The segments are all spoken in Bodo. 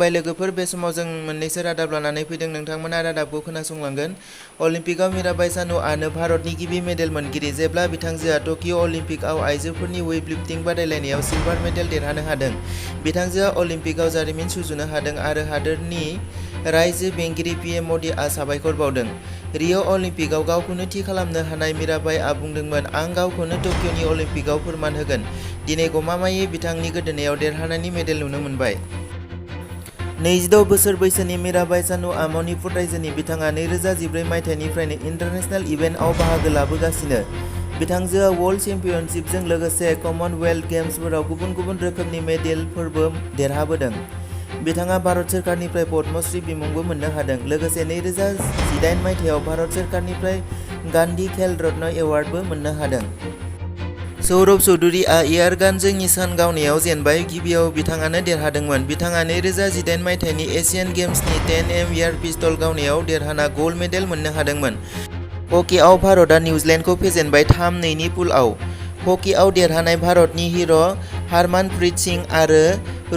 खुलुमबाय लोगोफोर, बे समाव जों मोननैसो रादाब लानानै फैदों। नोंथांमोना रादाबखौ खोनासंलांगोन। अलिम्पिकआव मीराबाई चानुआनो भारतनि गिबि मेडेल मोनगिरि जेब्ला बिथांजोआ टकिअ अलिम्पिकआव आइजोफोरनि वेइटलिफ्टिं बादायलायनायाव सिलभार मेडेल देरहानो हादों। बिथांजोआ अलिम्पिकआव जारिमिन सुजुनो हादों आरो हादोरनि रायजो बेंगिरि पीएम मदिआ साबायखर बावदों। रिअ अलिम्पिकआव गावखौनो थि खालामनो हानाय मीराबाईआ बुंदोंमोन, आं गावखौनो टकिअनि अलिम्पिकआव फोरमान होगोन। दिनै गमामायै बिथांनि गोदोनायाव देरहानायनि मेडेल नुनो मोनबाय। 26 बोसोर बैसोनि मीराबाई चानुआ मणिपुर रायजोनि। बिथाङा 2014 मायथाइनिफ्रायनो इन्टारनेशनेल इभेन्टआव बाहागो लाबोगासिनो। बिथांजोआ वर्ल्ड चेम्पियनशिपजों लोगोसे कमनवेल्थ गेम्सफोराव गुबुन गुबुन रोखोमनि मेडेलफोरबो देरहाबोदों। बिथाङा भारत सोरखारनिफ्राय पद्मश्री बिमुंबो मोननो हादों। लोगोसे 2018 मायथाइयाव भारत सोरखारनिफ्राय गान्धी खेल रत्न एवार्डबो मोननो हादों। सौरभ चौधुरीआ एयार गानजों निशान गावनायाव जेनबाय। गिबियाव बिथाङानो देरहादोंमोन। बिथाङा 2018 मायथाइनि एशियान गेम्सनि 10m एयार पिस्तल गावनायाव देरहाना गल्ड मेडेल मोननो हादोंमोन। हकीआव भारतआ निउजिलेन्डखौ फेजेनबाय 3-2 नि पुलआव। हकीआव देरहानाय भारतनि हिर' हरमनप्रीत सिं आरो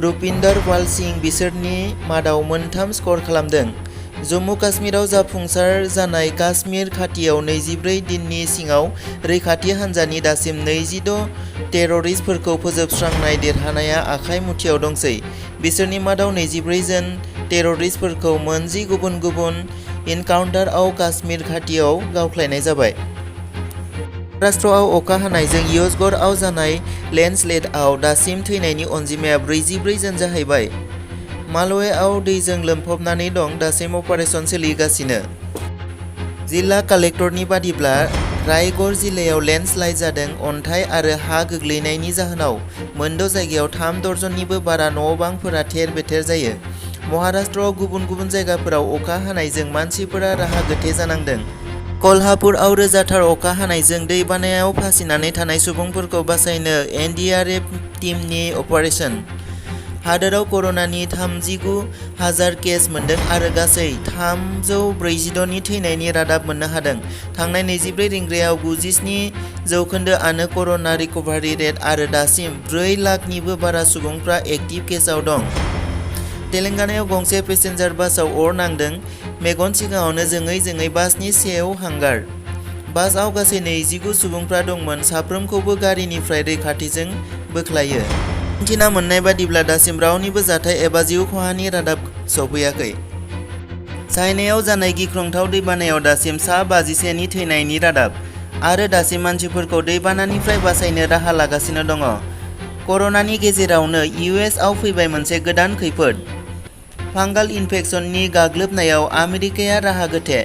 रुपिन्दर पाल सिं बिसोरनि मादाव मोनथाम स्कर खालामदों। जम्मु काश्मीराव जाफुंसार जानाय काश्मीर खाथियाव 24 दिननि सिङाव रैखाथि हान्जानि दासिम 26 टेररिस्टफोरखौ फोजोबस्रांनाय देरहानाया आखाइ मुथियाव दंसै। बिसोरनि मादाव 24 जन टेररिस्टफोरखौ मोनजि गुबुन गुबुन इनकाउन्टारआव काश्मीर खाथियाव गावख्लायनाय जाबाय। महाराष्ट्रआव अखा हानायजों यशगढ़आव जानाय लेन्डस्लाइडआव दासिम थैनायनि अनजिमाया 44 जन जाहैबाय। मालवेआव दैजों लोमफबनानै दं। दासिम अपारेसन सोलिगासिनो। जिल्ला कालेक्टरनि बादिब्ला रायगड़ जिल्लायाव लेन्डस्लाइड जादों। अन्थाइ आरो हा गोग्लैनायनि जाहोनाव मोनद' जायगायाव 3 दर्जननिबो बारा न'-बांफोरा थेर-बेथेर जायो। महाराष्ट्रआव गुबुन गुबुन जायगाफोराव अखा हानायजों मानसिफोरा राहा गोथे जानांदों। कल्हापुरआव रोजाथार अखा हानायजों दैबानायाव फासिनानै थानाय सुबुंफोरखौ बासायनो एनडीआरएफ टीमनि अपारेसन। हादोराव कर'नानि 39,000 केस मोनदों आरो गासै 346 नि थैनायनि रादाब मोननो हादों। थांनाय 24 रिंगायाव 97% कर'ना रिकभारि रेट आरो दासिम 4 लाखनिबो बारा सुबुंफ्रा एक्टिभ केसआव दं। तेलेंगानायाव गंसे पेसेन्जार बासआव अर नांदों। मेगन सिगाङावनो जोङै जोङै बासनि सायाव हांगार। बासआव गासै 29 सुबुंफ्रा दंमोन। साफ्रोमखौबो गारिनिफ्राय रैखाथिजों बोख्लायो। मिन्थिना मोननाय बादिब्ला दासिम रावनिबो जाथाय एबा जिउ खहानि रादाब सौफैयाखै। चाइनायाव जानाय गिख्रंथाव दैबानायाव दासिम सा 51 नि थैनायनि रादाब आरो दासिम मानसिफोरखौ दैबानानिफ्राय बासायनो राहा लागासिनो दङ। कर'नानि गेजेरावनो इउएसआव फैबाय मोनसे गोदान खैफोद। फांगाल इनफेक्सननि गाग्लोबनायाव आमेरिकाया राहा गोथे,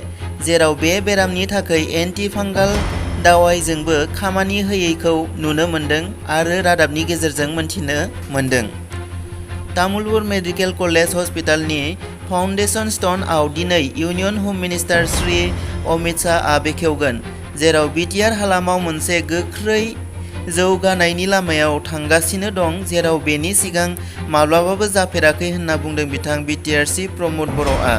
जेराव बे बेरामनि थाखाय एन्टि-फांगाल दावाइजोंबो खामानि होयैखौ नुनो मोन्दों आरो रादाबनि गेजेरजों मोनथिनो मोन्दों। तामुलपुर मेडिकेल कलेज हस्पिटालनि फाउन्डेसन स्ट'नआव दिनै इउनियन हम मिनिस्टार श्री अमित शाहआ बेखेवगोन, जेराव बिटिआर हालामाव मोनसे गोख्रै जौगानायनि लामायाव थांगासिनो दं, जेराव बेनि सिगां माब्लाबाबो जाफेराखै होनना बुंदों बिथां बिटिआर चिफ प्रमद बर'आ।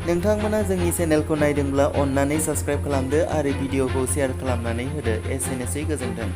नोंथांमोना जोंनि चेनेलखौ नायदोंब्ला अन्नानै साबस्क्राइब खालामदो आरो भिडिअखौ शेयार खालामनानै होदो। एसेनोसै, गोजोन्थों।